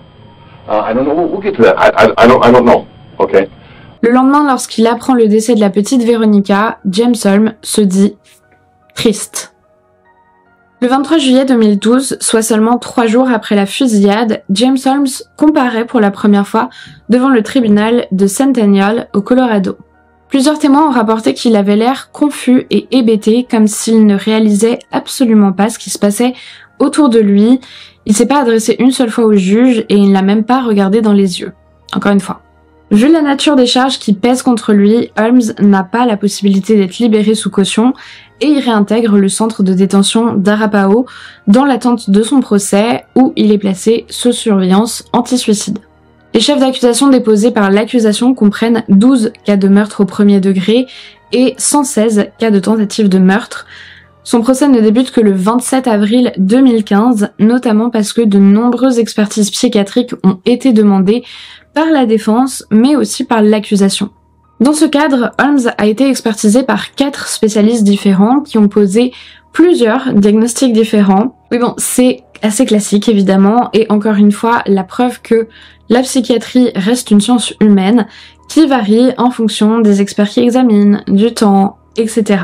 D: I don't know. We'll get to that. I don't know. Okay.
A: Le lendemain, lorsqu'il apprend le décès de la petite Veronica, James Holmes se dit triste. Le 23 juillet 2012, soit seulement 3 jours après la fusillade, James Holmes comparaît pour la première fois devant le tribunal de Centennial au Colorado. Plusieurs témoins ont rapporté qu'il avait l'air confus et hébété, comme s'il ne réalisait absolument pas ce qui se passait autour de lui. Il s'est pas adressé une seule fois au juge et il ne l'a même pas regardé dans les yeux. Encore une fois. Vu la nature des charges qui pèsent contre lui, Holmes n'a pas la possibilité d'être libéré sous caution et il réintègre le centre de détention d'Arapahoe dans l'attente de son procès où il est placé sous surveillance anti-suicide. Les chefs d'accusation déposés par l'accusation comprennent 12 cas de meurtre au premier degré et 116 cas de tentative de meurtre. Son procès ne débute que le 27 avril 2015, notamment parce que de nombreuses expertises psychiatriques ont été demandées par la défense, mais aussi par l'accusation. Dans ce cadre, Holmes a été expertisé par 4 spécialistes différents qui ont posé plusieurs diagnostics différents. Oui bon, c'est assez classique évidemment, et encore une fois, la preuve que la psychiatrie reste une science humaine qui varie en fonction des experts qui examinent, du temps, etc.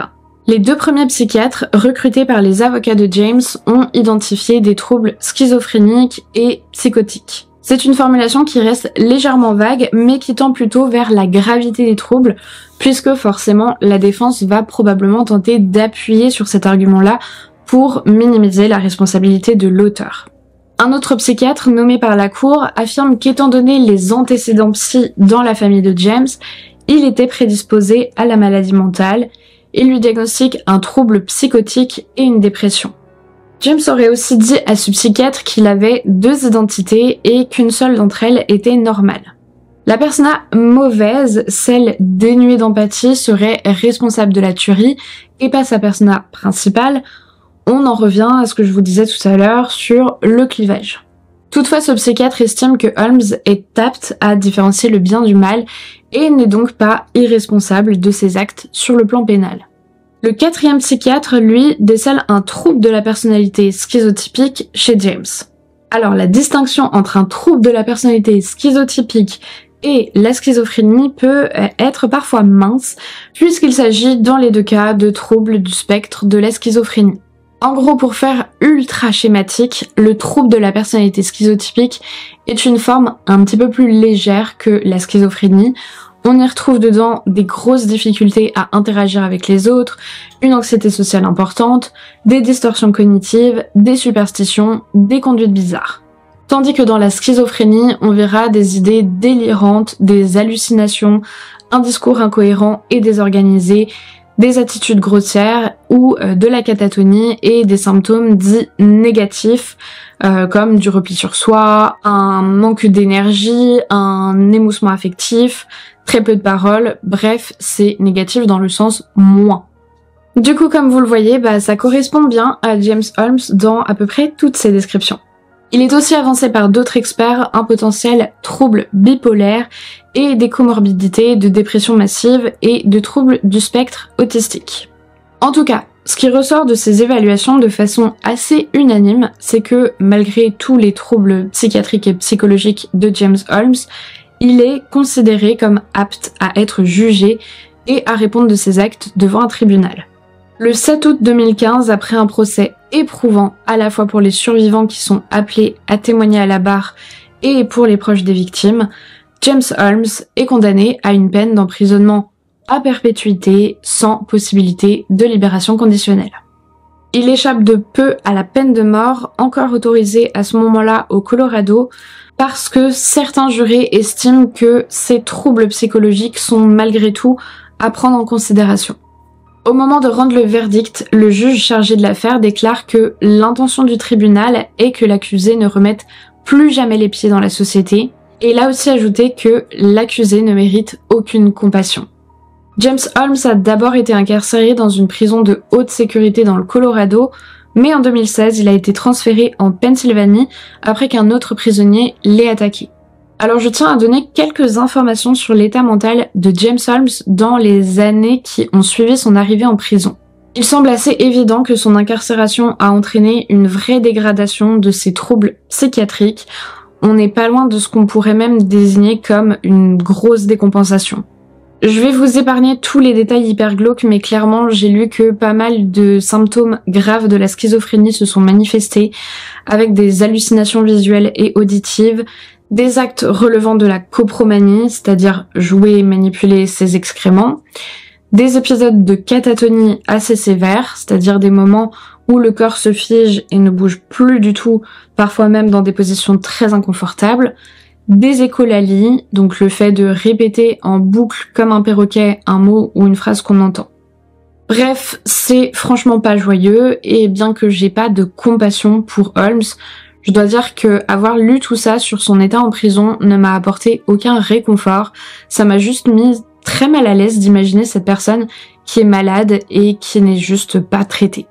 A: Les 2 premiers psychiatres recrutés par les avocats de James ont identifié des troubles schizophréniques et psychotiques. C'est une formulation qui reste légèrement vague, mais qui tend plutôt vers la gravité des troubles, puisque forcément la défense va probablement tenter d'appuyer sur cet argument-là pour minimiser la responsabilité de l'auteur. Un autre psychiatre nommé par la cour affirme qu'étant donné les antécédents psy dans la famille de James, il était prédisposé à la maladie mentale. Il lui diagnostique un trouble psychotique et une dépression. James aurait aussi dit à ce psychiatre qu'il avait 2 identités et qu'une seule d'entre elles était normale. La persona mauvaise, celle dénuée d'empathie, serait responsable de la tuerie et pas sa persona principale. On en revient à ce que je vous disais tout à l'heure sur le clivage. Toutefois, ce psychiatre estime que Holmes est apte à différencier le bien du mal et n'est donc pas irresponsable de ses actes sur le plan pénal. Le 4e psychiatre, lui, décèle un trouble de la personnalité schizotypique chez James. Alors, la distinction entre un trouble de la personnalité schizotypique et la schizophrénie peut être parfois mince, puisqu'il s'agit dans les 2 cas de troubles du spectre de la schizophrénie. En gros, pour faire ultra schématique, le trouble de la personnalité schizotypique est une forme un petit peu plus légère que la schizophrénie. On y retrouve dedans des grosses difficultés à interagir avec les autres, une anxiété sociale importante, des distorsions cognitives, des superstitions, des conduites bizarres. Tandis que dans la schizophrénie, on verra des idées délirantes, des hallucinations, un discours incohérent et désorganisé, des attitudes grossières ou de la catatonie et des symptômes dits négatifs comme du repli sur soi, un manque d'énergie, un émoussement affectif, très peu de paroles, bref, c'est négatif dans le sens moins. Du coup, comme vous le voyez, ça correspond bien à James Holmes dans à peu près toutes ses descriptions. Il est aussi avancé par d'autres experts un potentiel trouble bipolaire et des comorbidités de dépression massive et de troubles du spectre autistique. En tout cas, ce qui ressort de ces évaluations de façon assez unanime, c'est que malgré tous les troubles psychiatriques et psychologiques de James Holmes, il est considéré comme apte à être jugé et à répondre de ses actes devant un tribunal. Le 7 août 2015, après un procès éprouvant à la fois pour les survivants qui sont appelés à témoigner à la barre et pour les proches des victimes, James Holmes est condamné à une peine d'emprisonnement à perpétuité sans possibilité de libération conditionnelle. Il échappe de peu à la peine de mort, encore autorisée à ce moment-là au Colorado, parce que certains jurés estiment que ces troubles psychologiques sont malgré tout à prendre en considération. Au moment de rendre le verdict, le juge chargé de l'affaire déclare que l'intention du tribunal est que l'accusé ne remette plus jamais les pieds dans la société, et il a aussi ajouté que l'accusé ne mérite aucune compassion. James Holmes a d'abord été incarcéré dans une prison de haute sécurité dans le Colorado, mais en 2016, il a été transféré en Pennsylvanie après qu'un autre prisonnier l'ait attaqué. Alors je tiens à donner quelques informations sur l'état mental de James Holmes dans les années qui ont suivi son arrivée en prison. Il semble assez évident que son incarcération a entraîné une vraie dégradation de ses troubles psychiatriques. On n'est pas loin de ce qu'on pourrait même désigner comme une grosse décompensation. Je vais vous épargner tous les détails hyper glauques, mais clairement j'ai lu que pas mal de symptômes graves de la schizophrénie se sont manifestés, avec des hallucinations visuelles et auditives, des actes relevant de la copromanie, c'est-à-dire jouer et manipuler ses excréments, des épisodes de catatonie assez sévères, c'est-à-dire des moments où le corps se fige et ne bouge plus du tout, parfois même dans des positions très inconfortables, des écholalies, donc le fait de répéter en boucle comme un perroquet un mot ou une phrase qu'on entend. Bref, c'est franchement pas joyeux, et bien que j'ai pas de compassion pour Holmes, je dois dire que avoir lu tout ça sur son état en prison ne m'a apporté aucun réconfort, ça m'a juste mis très mal à l'aise d'imaginer cette personne qui est malade et qui n'est juste pas traitée.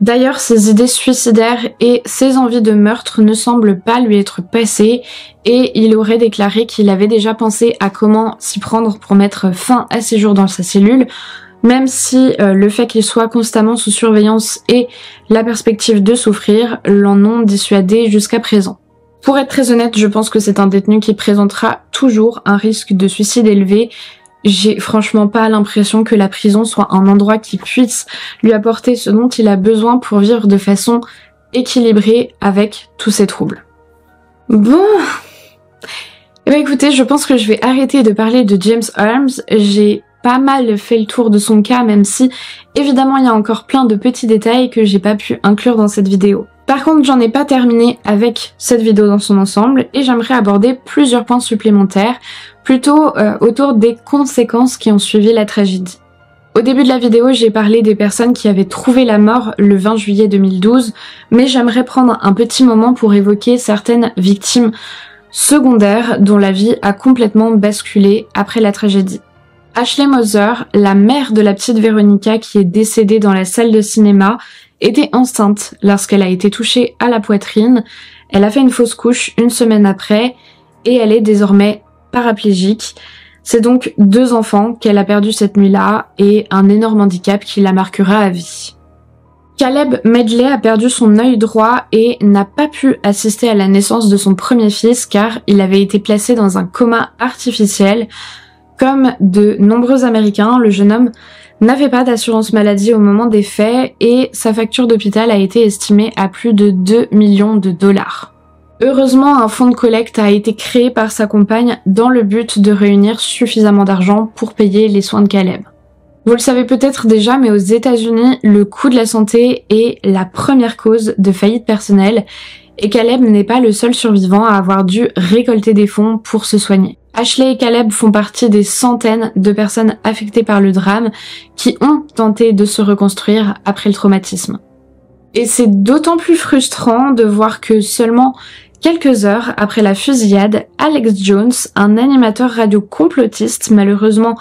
A: D'ailleurs, ses idées suicidaires et ses envies de meurtre ne semblent pas lui être passées, et il aurait déclaré qu'il avait déjà pensé à comment s'y prendre pour mettre fin à ses jours dans sa cellule, même si le fait qu'il soit constamment sous surveillance et la perspective de souffrir l'en ont dissuadé jusqu'à présent. Pour être très honnête, je pense que c'est un détenu qui présentera toujours un risque de suicide élevé. J'ai franchement pas l'impression que la prison soit un endroit qui puisse lui apporter ce dont il a besoin pour vivre de façon équilibrée avec tous ces troubles. Bon, eh ben écoutez, je pense que je vais arrêter de parler de James Holmes. J'ai pas mal fait le tour de son cas, même si évidemment il y a encore plein de petits détails que j'ai pas pu inclure dans cette vidéo. Par contre, j'en ai pas terminé avec cette vidéo dans son ensemble et j'aimerais aborder plusieurs points supplémentaires, plutôt autour des conséquences qui ont suivi la tragédie. Au début de la vidéo, j'ai parlé des personnes qui avaient trouvé la mort le 20 juillet 2012, mais j'aimerais prendre un petit moment pour évoquer certaines victimes secondaires dont la vie a complètement basculé après la tragédie. Ashley Moser, la mère de la petite Veronica qui est décédée dans la salle de cinéma, était enceinte lorsqu'elle a été touchée à la poitrine. Elle a fait une fausse couche une semaine après et elle est désormais paraplégique. C'est donc 2 enfants qu'elle a perdus cette nuit-là et un énorme handicap qui la marquera à vie. Caleb Medley a perdu son œil droit et n'a pas pu assister à la naissance de son premier fils car il avait été placé dans un coma artificiel. Comme de nombreux Américains, le jeune homme n'avait pas d'assurance maladie au moment des faits et sa facture d'hôpital a été estimée à plus de 2 millions de dollars. Heureusement, un fonds de collecte a été créé par sa compagne dans le but de réunir suffisamment d'argent pour payer les soins de Caleb. Vous le savez peut-être déjà, mais aux États-Unis, le coût de la santé est la première cause de faillite personnelle et Caleb n'est pas le seul survivant à avoir dû récolter des fonds pour se soigner. Ashley et Caleb font partie des centaines de personnes affectées par le drame qui ont tenté de se reconstruire après le traumatisme. Et c'est d'autant plus frustrant de voir que seulement quelques heures après la fusillade, Alex Jones, un animateur radio complotiste malheureusement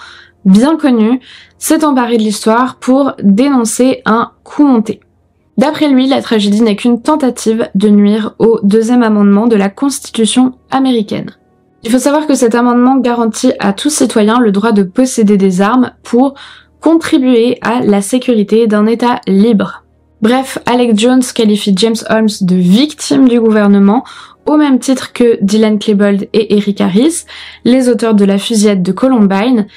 A: bien connu, s'est emparé de l'histoire pour dénoncer un coup monté. D'après lui, la tragédie n'est qu'une tentative de nuire au deuxième amendement de la Constitution américaine. Il faut savoir que cet amendement garantit à tout citoyen le droit de posséder des armes pour contribuer à la sécurité d'un État libre. Bref, Alex Jones qualifie James Holmes de victime du gouvernement au même titre que Dylan Klebold et Eric Harris, les auteurs de la fusillade de Columbine.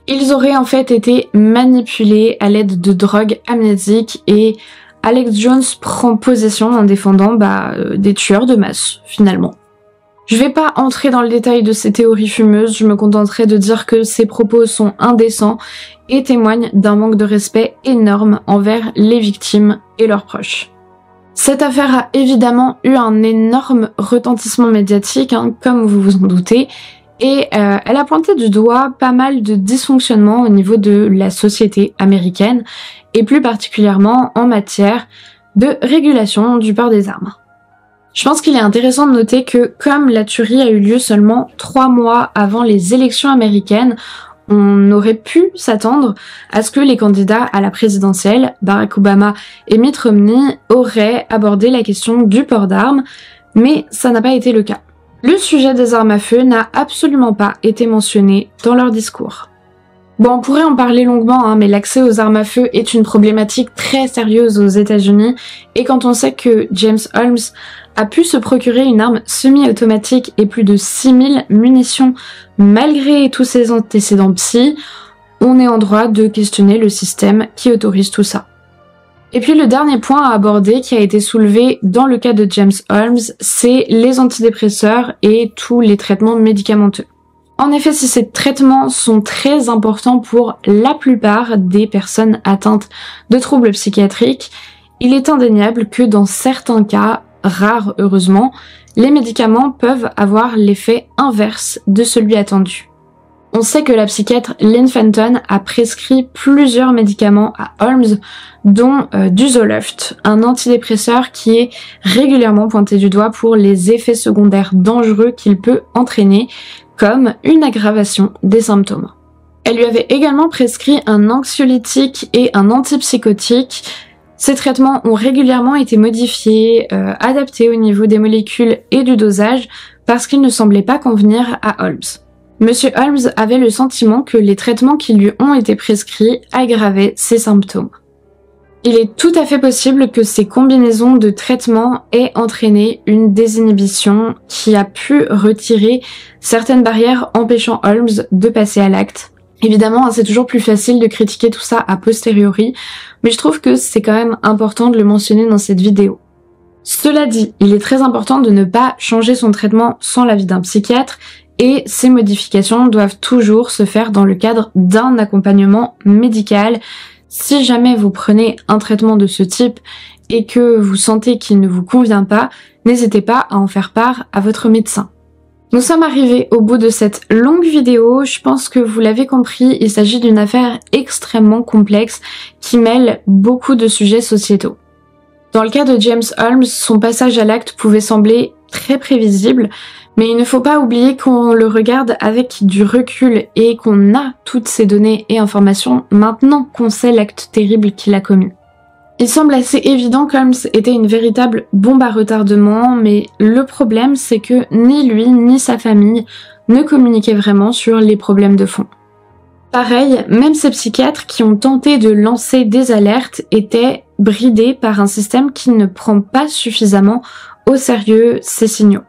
A: Ils auraient en fait été manipulés à l'aide de drogues amnésiques et Alex Jones prend possession en défendant des tueurs de masse, finalement. Je vais pas entrer dans le détail de ces théories fumeuses, je me contenterai de dire que ces propos sont indécents et témoignent d'un manque de respect énorme envers les victimes et leurs proches. Cette affaire a évidemment eu un énorme retentissement médiatique, comme vous vous en doutez, et elle a pointé du doigt pas mal de dysfonctionnements au niveau de la société américaine, et plus particulièrement en matière de régulation du port des armes. Je pense qu'il est intéressant de noter que comme la tuerie a eu lieu seulement 3 mois avant les élections américaines, on aurait pu s'attendre à ce que les candidats à la présidentielle, Barack Obama et Mitt Romney, auraient abordé la question du port d'armes, mais ça n'a pas été le cas. Le sujet des armes à feu n'a absolument pas été mentionné dans leur discours. Bon, on pourrait en parler longuement, mais l'accès aux armes à feu est une problématique très sérieuse aux États-Unis, et quand on sait que James Holmes a pu se procurer une arme semi-automatique et plus de 6000 munitions malgré tous ses antécédents psy, on est en droit de questionner le système qui autorise tout ça. Et puis le dernier point à aborder qui a été soulevé dans le cas de James Holmes, c'est les antidépresseurs et tous les traitements médicamenteux. En effet, si ces traitements sont très importants pour la plupart des personnes atteintes de troubles psychiatriques, il est indéniable que dans certains cas, rares heureusement, les médicaments peuvent avoir l'effet inverse de celui attendu. On sait que la psychiatre Lynn Fenton a prescrit plusieurs médicaments à Holmes, dont du Zoloft, un antidépresseur qui est régulièrement pointé du doigt pour les effets secondaires dangereux qu'il peut entraîner, comme une aggravation des symptômes. Elle lui avait également prescrit un anxiolytique et un antipsychotique. Ces traitements ont régulièrement été modifiés, adaptés au niveau des molécules et du dosage, parce qu'ils ne semblaient pas convenir à Holmes. Monsieur Holmes avait le sentiment que les traitements qui lui ont été prescrits aggravaient ses symptômes. Il est tout à fait possible que ces combinaisons de traitements aient entraîné une désinhibition qui a pu retirer certaines barrières empêchant Holmes de passer à l'acte. Évidemment, c'est toujours plus facile de critiquer tout ça a posteriori, mais je trouve que c'est quand même important de le mentionner dans cette vidéo. Cela dit, il est très important de ne pas changer son traitement sans l'avis d'un psychiatre, et ces modifications doivent toujours se faire dans le cadre d'un accompagnement médical. Si jamais vous prenez un traitement de ce type et que vous sentez qu'il ne vous convient pas, n'hésitez pas à en faire part à votre médecin. Nous sommes arrivés au bout de cette longue vidéo. Je pense que vous l'avez compris, il s'agit d'une affaire extrêmement complexe qui mêle beaucoup de sujets sociétaux. Dans le cas de James Holmes, son passage à l'acte pouvait sembler très prévisible, mais il ne faut pas oublier qu'on le regarde avec du recul et qu'on a toutes ces données et informations maintenant qu'on sait l'acte terrible qu'il a commis. Il semble assez évident qu'Holmes était une véritable bombe à retardement, mais le problème c'est que ni lui ni sa famille ne communiquaient vraiment sur les problèmes de fond. Pareil, même ces psychiatres qui ont tenté de lancer des alertes étaient bridés par un système qui ne prend pas suffisamment au sérieux ces signaux.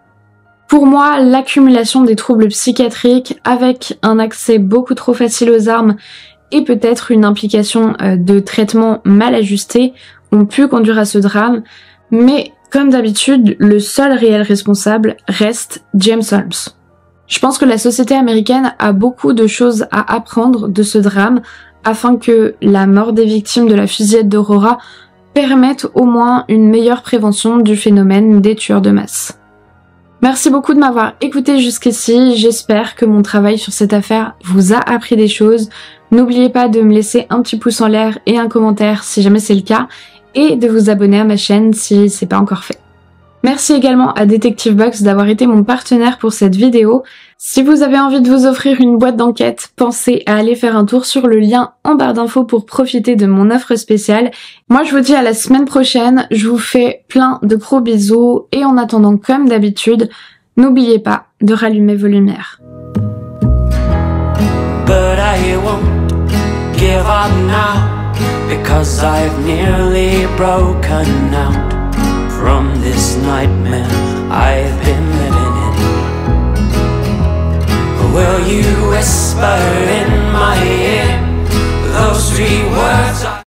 A: Pour moi, l'accumulation des troubles psychiatriques avec un accès beaucoup trop facile aux armes et peut-être une implication de traitement mal ajusté ont pu conduire à ce drame, mais Comme d'habitude, le seul réel responsable reste James Holmes. Je pense que la société américaine a beaucoup de choses à apprendre de ce drame afin que la mort des victimes de la fusillade d'Aurora permette au moins une meilleure prévention du phénomène des tueurs de masse. Merci beaucoup de m'avoir écouté jusqu'ici, j'espère que mon travail sur cette affaire vous a appris des choses. N'oubliez pas de me laisser un petit pouce en l'air et un commentaire si jamais c'est le cas, et de vous abonner à ma chaîne si c'est pas encore fait. Merci également à Detective Box d'avoir été mon partenaire pour cette vidéo. Si vous avez envie de vous offrir une boîte d'enquête, pensez à aller faire un tour sur le lien en barre d'infos pour profiter de mon offre spéciale. Moi je vous dis à la semaine prochaine, je vous fais plein de gros bisous et en attendant comme d'habitude, n'oubliez pas de rallumer vos lumières.
E: But I won't give up now, because I've nearly broken out from this nightmare I've been living in. Will you whisper in my ear those 3 words?